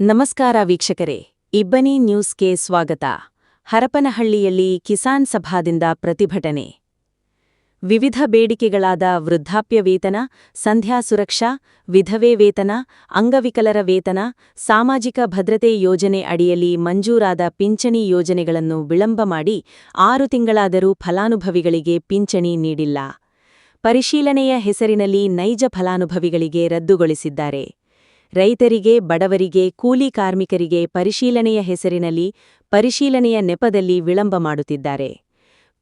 ನಮಸ್ಕಾರ ವೀಕ್ಷಕರೇ, ಇಬ್ಬನಿ ನ್ಯೂಸ್ಗೆ ಸ್ವಾಗತ. ಹರಪನಹಳ್ಳಿಯಲ್ಲಿ ಕಿಸಾನ್ ಸಭಾದಿಂದ ಪ್ರತಿಭಟನೆ. ವಿವಿಧ ಬೇಡಿಕೆಗಳಾದ ವೃದ್ಧಾಪ್ಯ ವೇತನ, ಸಂಧ್ಯಾ ಸುರಕ್ಷಾ, ವಿಧವೆ ವೇತನ, ಅಂಗವಿಕಲರ ವೇತನ, ಸಾಮಾಜಿಕ ಭದ್ರತೆ ಯೋಜನೆ ಅಡಿಯಲ್ಲಿ ಮಂಜೂರಾದ ಪಿಂಚಣಿ ಯೋಜನೆಗಳನ್ನು ವಿಳಂಬ ಮಾಡಿ 6 ತಿಂಗಳಾದರೂ ಫಲಾನುಭವಿಗಳಿಗೆ ಪಿಂಚಣಿ ನೀಡಿಲ್ಲ. ಪರಿಶೀಲನೆಯ ಹೆಸರಿನಲ್ಲಿ ನೈಜ ಫಲಾನುಭವಿಗಳಿಗೆ ರದ್ದುಗೊಳಿಸಿದ್ದಾರೆ. ರೈತರಿಗೆ, ಬಡವರಿಗೆ, ಕೂಲಿ ಕಾರ್ಮಿಕರಿಗೆ ಪರಿಶೀಲನೆಯ ಹೆಸರಿನಲ್ಲಿ, ಪರಿಶೀಲನೆಯ ನೆಪದಲ್ಲಿ ವಿಳಂಬ ಮಾಡುತ್ತಿದ್ದಾರೆ.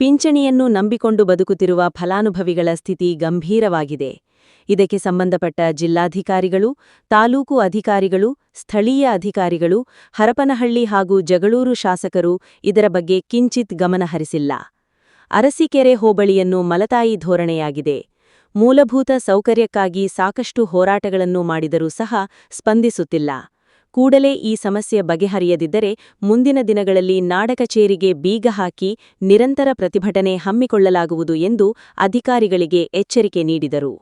ಪಿಂಚಣಿಯನ್ನು ನಂಬಿಕೊಂಡು ಬದುಕುತ್ತಿರುವ ಫಲಾನುಭವಿಗಳ ಸ್ಥಿತಿ ಗಂಭೀರವಾಗಿದೆ. ಇದಕ್ಕೆ ಸಂಬಂಧಪಟ್ಟ ಜಿಲ್ಲಾಧಿಕಾರಿಗಳು, ತಾಲೂಕು ಅಧಿಕಾರಿಗಳು, ಸ್ಥಳೀಯ ಅಧಿಕಾರಿಗಳು, ಹರಪನಹಳ್ಳಿ ಹಾಗೂ ಜಗಳೂರು ಶಾಸಕರು ಇದರ ಬಗ್ಗೆ ಕಿಂಚಿತ್ ಗಮನಹರಿಸಿಲ್ಲ. ಅರಸೀಕೆರೆ ಹೋಬಳಿಯನ್ನು ಮಲತಾಯಿ ಧೋರಣೆಯಾಗಿದೆ. ಮೂಲಭೂತ ಸೌಕರ್ಯಕ್ಕಾಗಿ ಸಾಕಷ್ಟು ಹೋರಾಟಗಳನ್ನು ಮಾಡಿದರೂ ಸಹ ಸ್ಪಂದಿಸುತ್ತಿಲ್ಲ. ಕೂಡಲೇ ಈ ಸಮಸ್ಯೆ ಬಗೆಹರಿಯದಿದ್ದರೆ ಮುಂದಿನ ದಿನಗಳಲ್ಲಿ ನಾಡಕಚೇರಿಗೆ ಬೀಗ ಹಾಕಿ ನಿರಂತರ ಪ್ರತಿಭಟನೆ ಹಮ್ಮಿಕೊಳ್ಳಲಾಗುವುದು ಎಂದು ಅಧಿಕಾರಿಗಳಿಗೆ ಎಚ್ಚರಿಕೆ ನೀಡಿದರು.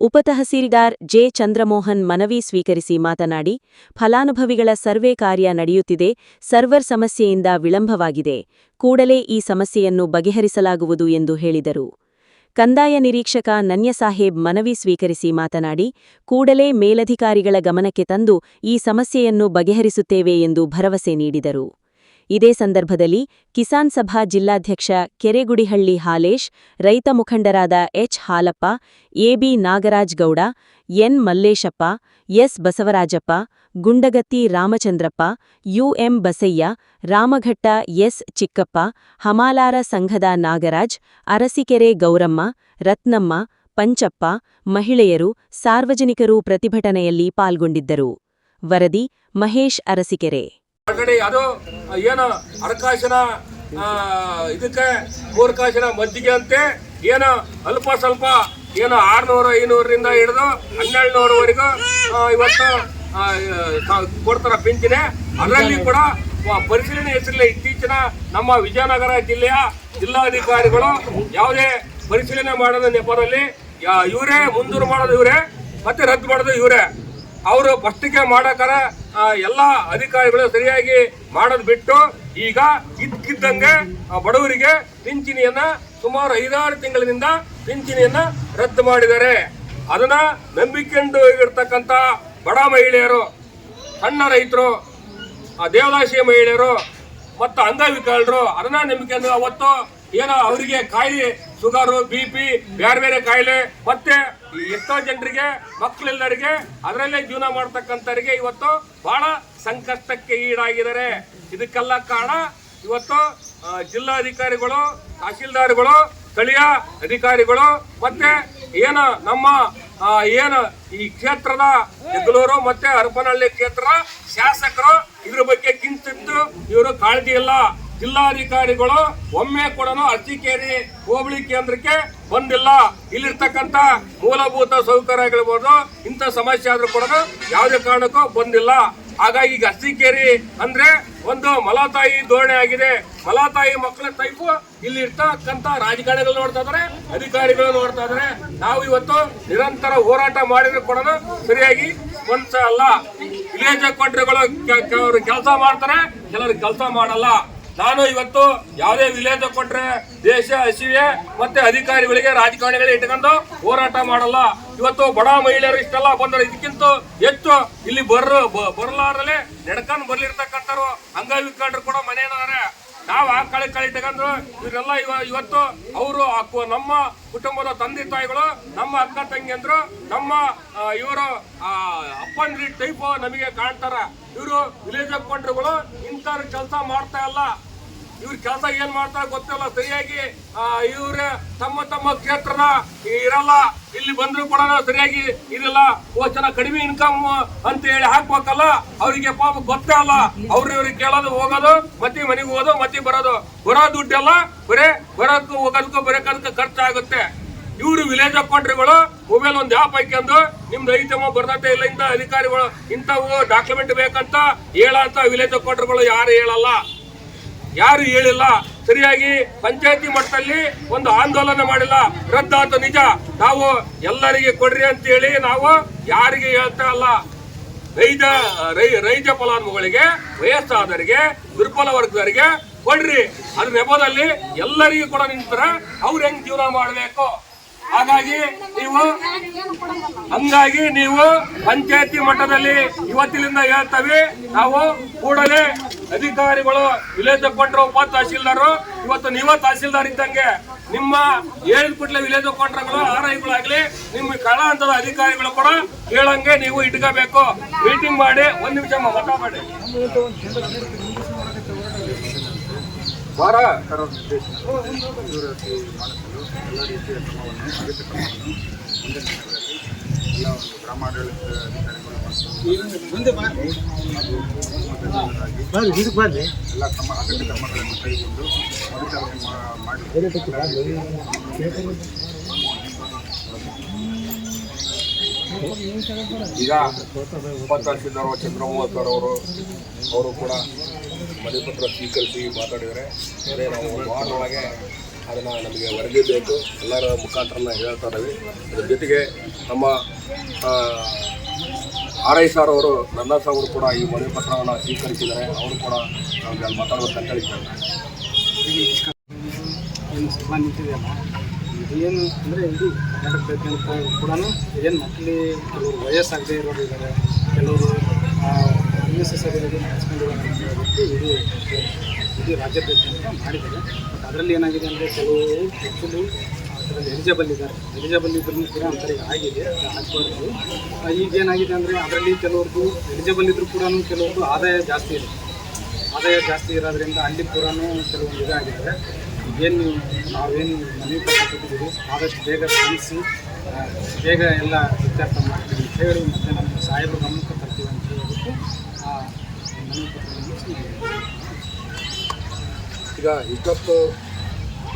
ಉಪತಹಸೀಲ್ದಾರ್ ಜೆ. ಚಂದ್ರಮೋಹನ್ ಮನವಿ ಸ್ವೀಕರಿಸಿ ಮಾತನಾಡಿ, ಫಲಾನುಭವಿಗಳ ಸರ್ವೆ ಕಾರ್ಯ ನಡೆಯುತ್ತಿದೆ, ಸರ್ವರ್ ಸಮಸ್ಯೆಯಿಂದ ವಿಳಂಬವಾಗಿದೆ, ಕೂಡಲೇ ಈ ಸಮಸ್ಯೆಯನ್ನು ಬಗೆಹರಿಸಲಾಗುವುದು ಎಂದು ಹೇಳಿದರು. ಕಂದಾಯ ನಿರೀಕ್ಷಕ ನನ್ಯಸಾಹೇಬ್ ಮನವಿ ಸ್ವೀಕರಿಸಿ ಮಾತನಾಡಿ, ಕೂಡಲೇ ಮೇಲಧಿಕಾರಿಗಳ ಗಮನಕ್ಕೆ ತಂದು ಈ ಸಮಸ್ಯೆಯನ್ನು ಬಗೆಹರಿಸುತ್ತೇವೆ ಎಂದು ಭರವಸೆ ನೀಡಿದರು. ಇದೇ ಸಂದರ್ಭದಲ್ಲಿ ಕಿಸಾನ್ ಸಭಾ ಜಿಲ್ಲಾಧ್ಯಕ್ಷ ಕೆರೆಗುಡಿಹಳ್ಳಿ ಹಾಲೇಶ್, ರೈತ ಮುಖಂಡರಾದ H. Halappa, A B Nagaraj Gowda, N. Mallesappa, S. Basavarajappa, Gundagatti Ramachandrappa, U M Basayya, Ramaghatta S. Chikkappa, ಹಮಾಲಾರ ಸಂಘದ ನಾಗರಾಜ್, ಅರಸೀಕೆರೆ ಗೌರಮ್ಮ, ರತ್ನಮ್ಮ, ಪಂಚಪ್ಪ, ಮಹಿಳೆಯರು, ಸಾರ್ವಜನಿಕರು ಪ್ರತಿಭಟನೆಯಲ್ಲಿ ಪಾಲ್ಗೊಂಡಿದ್ದರು. ವರದಿ ಮಹೇಶ್, ಅರಸೀಕೆರೆ. ಅದು ಏನು ಅರಕಾಶನ ಇದಕ್ಕೆ 3 ಕಾಸಿನ ಮಜ್ಜಿಗೆ ಅಂತೆ ಏನು ಅಲ್ಪ ಸ್ವಲ್ಪ ಏನು 600-500ರಿಂದ ಹಿಡಿದು 1200ವರೆಗೂ ಇವತ್ತು ಕೊಡ್ತಾರ ಪಿಂಚಣಿ. ಅದರಲ್ಲಿ ಕೂಡ ಪರಿಶೀಲನೆ ಹೆಸರಲ್ಲಿ ಇತ್ತೀಚಿನ ನಮ್ಮ ವಿಜಯನಗರ ಜಿಲ್ಲೆಯ ಜಿಲ್ಲಾಧಿಕಾರಿಗಳು ಯಾವುದೇ ಪರಿಶೀಲನೆ ಮಾಡದ ನೆಪದಲ್ಲಿ ಇವರೇ ಮುಂದೂರು ಮಾಡೋದು ಇವರೇ ಮತ್ತೆ ರದ್ದು ಮಾಡೋದು ಇವರೇ. ಅವರು ಫಸ್ಟಿಗೆ ಮಾಡಕರ ಎಲ್ಲ ಅಧಿಕಾರಿಗಳು ಸರಿಯಾಗಿ ಮಾಡೋದು ಬಿಟ್ಟು ಈಗ ಇದ್ದಕ್ಕಿದ್ದಂಗೆ ಬಡವರಿಗೆ ಪಿಂಚಣಿಯನ್ನ ಸುಮಾರು 5-6 ತಿಂಗಳಿನಿಂದ ಪಿಂಚಣಿಯನ್ನ ರದ್ದು ಮಾಡಿದ್ದಾರೆ. ಅದನ್ನ ನಂಬಿಕೊಂಡು ಇರ್ತಕ್ಕಂಥ ಬಡ ಮಹಿಳೆಯರು, ಸಣ್ಣ ರೈತರು, ದೇವದಾಸಿ ಮಹಿಳೆಯರು ಮತ್ತು ಅಂಗವಿಕಲರು ಅದನ್ನ ನಂಬಿಕೊಂಡು ಅವತ್ತು ಏನೋ ಅವರಿಗೆ ಕಾಯಿಲೆ, ಶುಗರು, BP, ಬೇರೆ ಬೇರೆ ಕಾಯಿಲೆ, ಮತ್ತೆ ಎಷ್ಟೋ ಜನರಿಗೆ ಮಕ್ಕಳೆಲ್ಲರಿಗೆ ಅದರಲ್ಲೇ ಜೀವನ ಮಾಡ್ತಕ್ಕಂಥವರಿಗೆ ಇವತ್ತು ಬಹಳ ಸಂಕಷ್ಟಕ್ಕೆ ಈಡಾಗಿದ್ದಾರೆ. ಇದಕ್ಕೆಲ್ಲ ಕಾರಣ ಇವತ್ತು ಜಿಲ್ಲಾಧಿಕಾರಿಗಳು, ತಹಸೀಲ್ದಾರ್ಗಳು, ಸ್ಥಳೀಯ ಅಧಿಕಾರಿಗಳು ಮತ್ತೆ ಏನು ನಮ್ಮ ಏನು ಈ ಕ್ಷೇತ್ರದ ಜಗಳೂರು ಮತ್ತೆ ಹರಪನಹಳ್ಳಿ ಕ್ಷೇತ್ರದ ಶಾಸಕರು ಇದ್ರ ಬಗ್ಗೆ ಕಿಂಚಿತ್ತು ಇವರು ಕಾಳಜಿ ಇಲ್ಲ. ಜಿಲ್ಲಾಧಿಕಾರಿಗಳು ಒಮ್ಮೆ ಕೂಡ ಅರಸೀಕೆರೆ ಹೋಬಳಿ ಕೇಂದ್ರಕ್ಕೆ ಬಂದಿಲ್ಲ. ಇಲ್ಲಿರ್ತಕ್ಕಂಥ ಮೂಲಭೂತ ಸೌಕರ್ಯಗಳಿರ್ಬೋದು, ಇಂಥ ಸಮಸ್ಯೆ ಆದ್ರೂ ಕೂಡ ಯಾವುದೇ ಕಾರಣಕ್ಕೂ ಬಂದಿಲ್ಲ. ಹಾಗಾಗಿ ಈಗ ಅರಸೀಕೆರೆ ಅಂದ್ರೆ ಒಂದು ಮಲತಾಯಿ ಧೋರಣೆ ಆಗಿದೆ. ಮಲತಾಯಿ ಮಕ್ಕಳ ಟೈಪು ಇಲ್ಲಿ ಇರ್ತಕ್ಕಂಥ ರಾಜಕಾರಣಿಗಳು ನೋಡ್ತಾ ಇದಾರೆ, ಅಧಿಕಾರಿಗಳು ನೋಡ್ತಾ ಇದಾರೆ. ನಾವು ಇವತ್ತು ನಿರಂತರ ಹೋರಾಟ ಮಾಡಿದ್ರು ಕೂಡ ಸರಿಯಾಗಿ ಸ್ಪಂದಿಸಲ್ಲ. ವಿಲೇಜ್ ಕೊಟ್ರಿಗಳು ಕೆಲಸ ಮಾಡ್ತಾರೆ, ಕೆಲವರು ಕೆಲಸ ಮಾಡಲ್ಲ. ನಾನು ಇವತ್ತು ಯಾವುದೇ ವಿಲೇಜ್ ಕೊಟ್ರೆ ದೇಶ ಹಸಿವೆ ಮತ್ತೆ ಅಧಿಕಾರಿಗಳಿಗೆ ರಾಜಕಾರಣಿಗಳಿಗೆ ಇಟ್ಕೊಂಡು ಹೋರಾಟ ಮಾಡಲ್ಲ. ಇವತ್ತು ಬಡ ಮಹಿಳೆಯರು ಇಷ್ಟೆಲ್ಲ ಬಂದರು, ಇದಕ್ಕಿಂತ ಹೆಚ್ಚು ಇಲ್ಲಿ ಬರಲಾರಲೆ ನಡ್ಕೊಂಡು ಬರ್ಲಿರ್ತಕ್ಕಂಥವ್ರು ಅಂಗವಿಕಲರು ಕೂಡ ಮನೆಯವರು. ನಾವು ಆ ಕಳೆ ಇಟ್ಕೊಂಡು ಇವರೆಲ್ಲ ಇವತ್ತು ಅವರು ನಮ್ಮ ಕುಟುಂಬದ ತಂದೆ ತಾಯಿಗಳು, ನಮ್ಮ ಅಕ್ಕ ತಂಗಿಯಂದ್ರು, ನಮ್ಮ ಇವರು ಅಪ್ಪನ ಟೈಪ್ ನಮಗೆ ಕಾಣ್ತಾರ. ಇವರು ವಿಲೇಜ್ ಕೊಂಡ್ರುಗಳು ಇಂಥವ್ರ ಕೆಲಸ ಮಾಡ್ತಾ ಇಲ್ಲ. ಇವ್ರ ಕೆಲಸ ಏನ್ ಮಾಡ್ತಾರ ಗೊತ್ತಿಲ್ಲ ಸರಿಯಾಗಿ. ಇವ್ರ ತಮ್ಮ ಕ್ಷೇತ್ರದ ಇರಲ್ಲ, ಇಲ್ಲಿ ಬಂದ್ರು ಕೂಡ ಸರಿಯಾಗಿ ಇರಲ್ಲ. ಚೆನ್ನಾಗಿ ಕಡಿಮೆ ಇನ್ಕಮ್ ಅಂತ ಹೇಳಿ ಹಾಕ್ಬೇಕಲ್ಲ, ಅವ್ರಿಗೆ ಪಾಪ ಗೊತ್ತೇ ಅಲ್ಲ. ಇವ್ರಿಗೆ ಕೇಳೋದು, ಹೋಗೋದು, ಮತ್ತೆ ಮನೆಗೆ ಹೋಗೋದು, ಮತ್ತೆ ಬರೋದು ದುಡ್ಡೆಲ್ಲ ಬರೇ ಬರೋದಕ್ಕೂ ಹೋಗೋದಕ್ಕೂ ಬರೋದಕ್ಕೆ ಖರ್ಚಾಗುತ್ತೆ. ಇವರು ವಿಲೇಜ್ ಅಕೌಂಟ್ರಿಗಳು ಮೊಬೈಲ್ ಒಂದು ಆ್ಯಪ್ ಹಾಕ್ಯಂದು ನಿಮ್ದು ಐತಮ್ಮ ಬರ್ದತೆ ಇಲ್ಲ, ಇಂಥ ಅಧಿಕಾರಿಗಳು ಇಂಥವು ಡಾಕ್ಯುಮೆಂಟ್ ಬೇಕಂತ ಹೇಳಂತ ವಿಲೇಜ್ ಅಕೌಂಟ್ರಿಗಳು ಯಾರು ಹೇಳಲ್ಲ, ಯಾರು ಹೇಳಿಲ್ಲ. ಸರಿಯಾಗಿ ಪಂಚಾಯತಿ ಮಟ್ಟದಲ್ಲಿ ಒಂದು ಆಂದೋಲನ ಮಾಡಿಲ್ಲ. ರದ್ದಾತು ನಿಜ, ನಾವು ಎಲ್ಲರಿಗೆ ಕೊಡ್ರಿ ಅಂತ ಹೇಳಿ ನಾವು ಯಾರಿಗೆ ಹೇಳ್ತಾ ಇಲ್ಲ. ರೈತ ಫಲಾನುಭವಿಗಳಿಗೆ, ವಯಸ್ಸಾದವರಿಗೆ, ದುರ್ಬಲ ವರ್ಗದವರಿಗೆ ಕೊಡ್ರಿ. ಅದ್ರ ನೆಪದಲ್ಲಿ ಎಲ್ಲರಿಗೂ ಕೂಡ ನಿಂತರ ಅವ್ರು ಹೆಂಗ್ ಜೀವನ ಮಾಡಬೇಕು. ಹಾಗಾಗಿ ನೀವು ಪಂಚಾಯತಿ ಮಟ್ಟದಲ್ಲಿ ಇವತ್ತಿನಿಂದ ಹೇಳ್ತೇವೆ, ನಾವು ಕೂಡಲೇ ಅಧಿಕಾರಿಗಳು, ವಿಲೇಜ್ ಕೊಂಡ್ರು, ಉಪ ತಹಸೀಲ್ದಾರು, ಇವತ್ತು ನೀವೇ ತಹಸೀಲ್ದಾರ್ ಇದ್ದಂಗೆ ನಿಮ್ಮ ಹೇಳಿದ ಕೂಡಲೇ ವಿಲೇಜ್ ಕೊಂಡ್ರಗಳು, RIಗಳಾಗ್ಲಿ, ನಿಮ್ಮ ಕಳ ಹಂತದ ಅಧಿಕಾರಿಗಳು ಕೂಡ ಹೇಳಂಗೆ ನೀವು ಇಟ್ಕೋಬೇಕು. ಮೀಟಿಂಗ್ ಮಾಡಿ 1 ನಿಮಿಷ ಮಾತಾಡಿ ಎಲ್ಲ ರೀತಿಯ ಕ್ರಮವನ್ನು ಅಗತ್ಯ ಕ್ರಮವನ್ನು ಎಲ್ಲ ಒಂದು ಗ್ರಾಮಾಡಳಿತ ಅಧಿಕಾರಿಗಳು ಎಲ್ಲ ಅಗತ್ಯ ಕ್ರಮಗಳನ್ನು ಕೈಗೊಂಡು ಪರಿಚಾಲನೆ ಈಗ ಉಪತಹಸೀಲ್ದಾರ್ ಚಂದ್ರಮೋಹನ್ ಅವರು ಕೂಡ ಮನೆ ಪತ್ರ ಸ್ವೀಕರಿಸಿ ಮಾತಾಡಿದರೆ, ಅದೇ ನಾವು 1 ವಾರದೊಳಗೆ ಅದನ್ನು ನಮಗೆ ವರದಿ ಬೇಕು, ಎಲ್ಲರ ಮುಖಾಂತರ ಹೇಳ್ತಾ ಇದ್ದೀವಿ. ಅದ್ರ ಜೊತೆಗೆ ನಮ್ಮ RI ಸರ್ ಅವರು, ನನ್ನ ಅವರು ಕೂಡ ಈ ಮನೆ ಪತ್ರವನ್ನು ಸ್ವೀಕರಿಸಿದ್ದಾರೆ. ಅವರು ಕೂಡ ನಮಗೆ ಮಾತಾಡಬೇಕಂತ ಹೇಳಿದ್ದಾರೆ. ಏನು ಸಭಾ ನಿಂತಿದೆಯಲ್ಲ, ಇದೇನು ಅಂದರೆ ಇದು ಕರ್ನಾಟಕದಾದ್ಯಂತ ಕೂಡ ಏನು ಮಕ್ಕಳು ಕೆಲವರು ವಯಸ್ಸಾಗದೇ ಇರೋರು ಇದ್ದಾರೆ, ಕೆಲವರು ಅನ್ನೆಸೆಸರಿಯಾಗಿ ನಡೆಸ್ಕೊಂಡಿರೋ ಇಡೀ ರಾಜ್ಯಾದ್ಯಂತ ಮಾಡಿದ್ದಾರೆ. ಬಟ್ ಅದರಲ್ಲಿ ಏನಾಗಿದೆ ಅಂದರೆ ಕೆಲವರು ಆ್ಯಕ್ಚುಲಿ ಅದರಲ್ಲಿ ಎಲಿಜಿಬಲ್ ಇದ್ರೂ ಕೂಡ ಅಂಥವ್ರಿಗೆ ಆಗಿದೆ, ಆಗಬಾರ್ದು. ಈಗೇನಾಗಿದೆ ಅಂದರೆ ಅದರಲ್ಲಿ ಕೆಲವ್ರದ್ದು ಎಲಿಜಿಬಲ್ ಇದ್ದರೂ ಕೂಡ ಕೆಲವ್ರದ್ದು ಆದಾಯ ಜಾಸ್ತಿ ಇರೋದ್ರಿಂದ ಅಲ್ಲಿ ಕೂಡ ಕೆಲವೊಂದು ಇದಾಗಿದೆ. ಏನು ನಾವೇನು ಮನವಿ ಪತ್ರ ಕೊಟ್ಟಿದ್ದೀವಿ, ಆದಷ್ಟು ಬೇಗ ಸ್ಪಂದಿಸಿ ಬೇಗ ಎಲ್ಲ ಇತ್ಯರ್ಥ ಮಾಡ್ತೀವಿ ಅಂತ ಹೇಳಿ, ಮತ್ತು ನಮ್ಮ ಸಾಹೇಬರು ಗಮನಕ್ಕೆ ತರ್ತೀವಿ ಅಂತ ಹೇಳ್ಬಿಟ್ಟು ಮನವಿ ಪತ್ರ. ಈಗ ಇಷ್ಟೊತ್ತು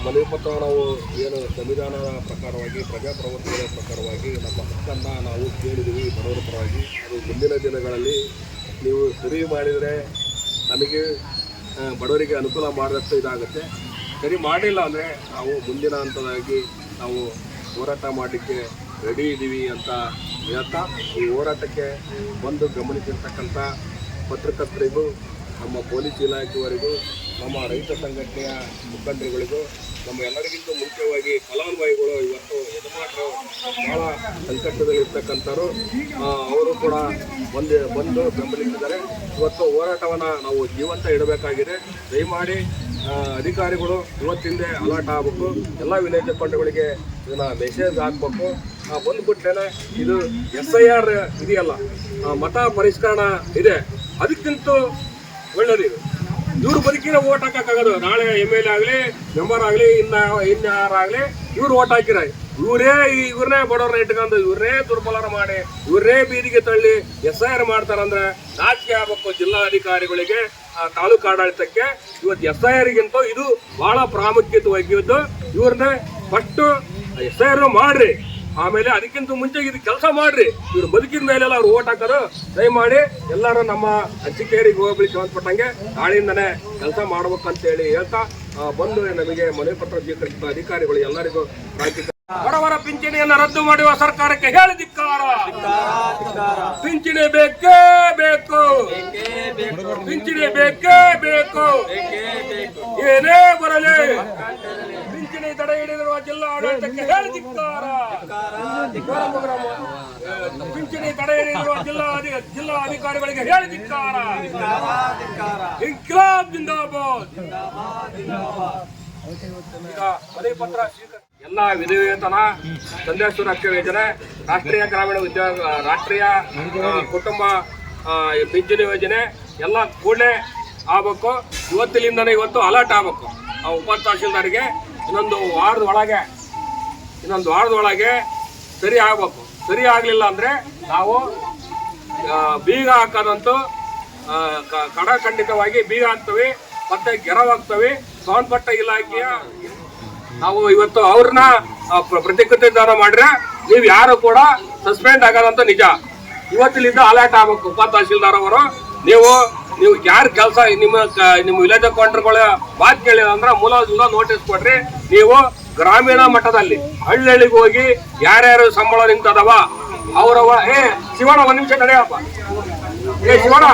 ಮನವಿ ಪತ್ರ ನಾವು ಏನು ಸಂವಿಧಾನದ ಪ್ರಕಾರವಾಗಿ, ಪ್ರಜಾಪ್ರಭುತ್ವದ ಪ್ರಕಾರವಾಗಿ ನಮ್ಮ ಹಕ್ಕನ್ನು ನಾವು ಕೇಳಿದ್ದೀವಿ ಬಡವರ ಪರವಾಗಿ. ಅದು ಮುಂದಿನ ದಿನಗಳಲ್ಲಿ ನೀವು ಸರಿ ಮಾಡಿದರೆ ನಮಗೆ ಬಡವರಿಗೆ ಅನುಕೂಲ ಮಾಡಿದಷ್ಟು ಇದಾಗುತ್ತೆ. ಸರಿ ಮಾಡಿಲ್ಲ ಅಂದರೆ ನಾವು ಮುಂದಿನ ಹಂತದಾಗಿ ನಾವು ಹೋರಾಟ ಮಾಡಲಿಕ್ಕೆ ರೆಡಿ ಇದ್ದೀವಿ ಅಂತ ಹೇಳ್ತಾ, ಈ ಹೋರಾಟಕ್ಕೆ ಬಂದು ಗಮನಿಸಿರ್ತಕ್ಕಂಥ ಪತ್ರಕರ್ತರಿಗೂ, ನಮ್ಮ ಪೊಲೀಸ್ ಇಲಾಖೆಯವರಿಗೂ, ನಮ್ಮ ರೈತ ಸಂಘಟನೆಯ ಮುಖಂಡರುಗಳಿಗೂ, ನಮ್ಮ ಎಲ್ಲರಿಗಿಂತ ಮುಖ್ಯವಾಗಿ ಫಲಾನುಭವಿಗಳು, ಇವತ್ತು ಯಜಮಾನರು ಭಾಳ ಸಂಕಷ್ಟದಲ್ಲಿರ್ತಕ್ಕಂಥವ್ರು, ಅವರು ಕೂಡ ಬಂದು ಬೆಂಬಲಿಸಿದ್ದಾರೆ. ಇವತ್ತು ಹೋರಾಟವನ್ನು ನಾವು ಜೀವಂತ ಇಡಬೇಕಾಗಿದೆ. ದಯಮಾಡಿ ಅಧಿಕಾರಿಗಳು ಇವತ್ತಿಂದೇ ಅಲರ್ಟ್ ಆಗಬೇಕು. ಎಲ್ಲ ವಿಲೇಜ್ ಕೊಂಡಗಳಿಗೆ ಇದನ್ನು ಮೆಸೇಜ್ ಹಾಕಬೇಕು. ಬಂದುಬಿಟ್ರೆ ಇದು SIR ಇದೆಯಲ್ಲ, ಮತ ಪರಿಷ್ಕರಣ ಇದೆ, ಅದಕ್ಕಿಂತ ಒಳ್ಳೆಯದಿದೆ. ಇವ್ರು ಬದುಕಿನ ಓಟ್ ಹಾಕೋಕ್ಕಾಗೋದು. ನಾಳೆ MLA ಆಗಲಿ, ಮೆಂಬರ್ ಆಗಲಿ, ಇನ್ಯಾರಾಗಲಿ ಇವ್ರು ಓಟ್ ಹಾಕಿರ, ಇವ್ರನ್ನೇ ಬಡವ್ರನ್ನ ಇಟ್ಕೊಂಡು ಇವ್ರನ್ನೇ ದುರ್ಬಲರ ಮಾಡಿ ಇವ್ರನ್ನೇ ಬೀದಿಗೆ ತಳ್ಳಿ SIR ಮಾಡ್ತಾರಂದ್ರೆ ನಾಚಿಕೆ ಆಗಬೇಕು ಜಿಲ್ಲಾಧಿಕಾರಿಗಳಿಗೆ, ತಾಲೂಕು ಆಡಳಿತಕ್ಕೆ. ಇವತ್ತು SIRಗಿಂತ ಇದು ಬಹಳ ಪ್ರಾಮುಖ್ಯತೆ ಒಗ್ಗಿದ್ದು. ಇವ್ರನ್ನೇ ಫಸ್ಟು SIR ಮಾಡ್ರಿ, ಆಮೇಲೆ ಅದಕ್ಕಿಂತ ಮುಂಚೆ ಇದು ಕೆಲಸ ಮಾಡ್ರಿ. ಇವ್ರು ಬದುಕಿದ ಮೇಲೆಲ್ಲ ಅವ್ರು ಓಟ್ ಹಾಕೋದು. ದಯಮಾಡಿ ಎಲ್ಲರೂ ನಮ್ಮ ಅಚ್ಚಿಕೇರಿಗೆ ಹೋಗ್ಲಿಕ್ಕೆ ಸಂಬಂಧಪಟ್ಟಂಗೆ ನಾಳೆಯಿಂದನೇ ಕೆಲಸ ಮಾಡ್ಬೇಕಂತೇಳಿ ಹೇಳ್ತಾ, ಬಂದು ನಮಗೆ ಮನವಿ ಪತ್ರ ಸ್ವೀಕರಿಸಿದ ಅಧಿಕಾರಿಗಳು ಎಲ್ಲರಿಗೂ ಬಡವರ ಪಿಂಚಣಿಯನ್ನು ರದ್ದು ಮಾಡುವ ಸರ್ಕಾರಕ್ಕೆ ಹೇಳಿ ಧಿಕ್ಕಾರ. ಪಿಂಚಣಿ ಬೇಕೇ ಬೇಕು, ಪಿಂಚಣಿ ಬೇಕೇ ಬೇಕು, ಏನೇ ಬರಲಿ ಪಿಂಚಣಿ ತಡೆ ಹಿಡಿದಿರುವ ಜಿಲ್ಲಾ ಆಡಳಿತಕ್ಕೆ ಹೇಳಿ ಧಿಕ್ಕಾರ. ಪಿಂಚಣಿ ತಡೆ ಹಿಡಿದಿರುವ ಜಿಲ್ಲಾ ಅಧಿಕಾರಿಗಳಿಗೆ ಹೇಳಿ ಧಿಕ್ಕಾರ. ಇನ್ಕ್ಲಾಬ್ ಜಿಂದಾಬಾದ್. ಈಗ ಮನವಿ ಪತ್ರ ಸ್ವೀಕರಿಸಿ ಎಲ್ಲ ವಿಧವೇತನ, ತಂದೆ ಸುರಕ್ಷಾ ಯೋಜನೆ, ರಾಷ್ಟ್ರೀಯ ಗ್ರಾಮೀಣ ಉದ್ಯೋಗ, ರಾಷ್ಟ್ರೀಯ ಕುಟುಂಬ ಪಿಂಚಣಿ ಯೋಜನೆ ಎಲ್ಲ ಕೂಡಲೇ ಆಗಬೇಕು. ಇವತ್ತು ಅಲರ್ಟ್ ಆಗಬೇಕು. ಉಪ ತಹಸೀಲ್ದಾರಿಗೆ ಇನ್ನೊಂದು ವಾರದೊಳಗೆ ಸರಿ ಆಗಬೇಕು. ಸರಿ ಆಗಲಿಲ್ಲ ಅಂದರೆ ನಾವು ಬೀಗ ಹಾಕೋದಂತೂ ಖಂಡಿತವಾಗಿ ಬೀಗ ಹಾಕ್ತೇವೆ, ಮತ್ತೆ ಗೆರವಾಗ್ತವೆ. ಸಂಬಂಧಪಟ್ಟ ಇಲಾಖೆಯ ನಾವು ಇವತ್ತು ಅವ್ರನ್ನ ಪ್ರತಿಕೃತಿದಾನ ಮಾಡ್ರೆ ನೀವು ಯಾರು ಕೂಡ ಸಸ್ಪೆಂಡ್ ಆಗೋದಂತ ನಿಜ. ಇವತ್ತಿನಿಂದ ಅಲರ್ಟ್ ಆಗಬೇಕು ಉಪ ತಹಸೀಲ್ದಾರ್ ಅವರು. ನೀವು ಯಾರು ಕೆಲಸ ನಿಮ್ಮ ವಿಲೇಜ್ ಕೌಂಟರ್ಗಳ ಮಾತು ಕೇಳಿಲ್ಲ ಅಂದ್ರೆ ಮೂಲ ನೋಟಿಸ್ ಕೊಡ್ರಿ. ನೀವು ಗ್ರಾಮೀಣ ಮಟ್ಟದಲ್ಲಿ ಹಳ್ಳಿಗೆ ಹೋಗಿ ಯಾರ್ಯಾರು ಸಂಬಳ ನಿಂತದವ ಅವರವ ಶಿವಣ್ಣ 1 ನಿಮಿಷ ನಡೆಯಪ್ಪ. ಏ ಶಿವಣ್ಣ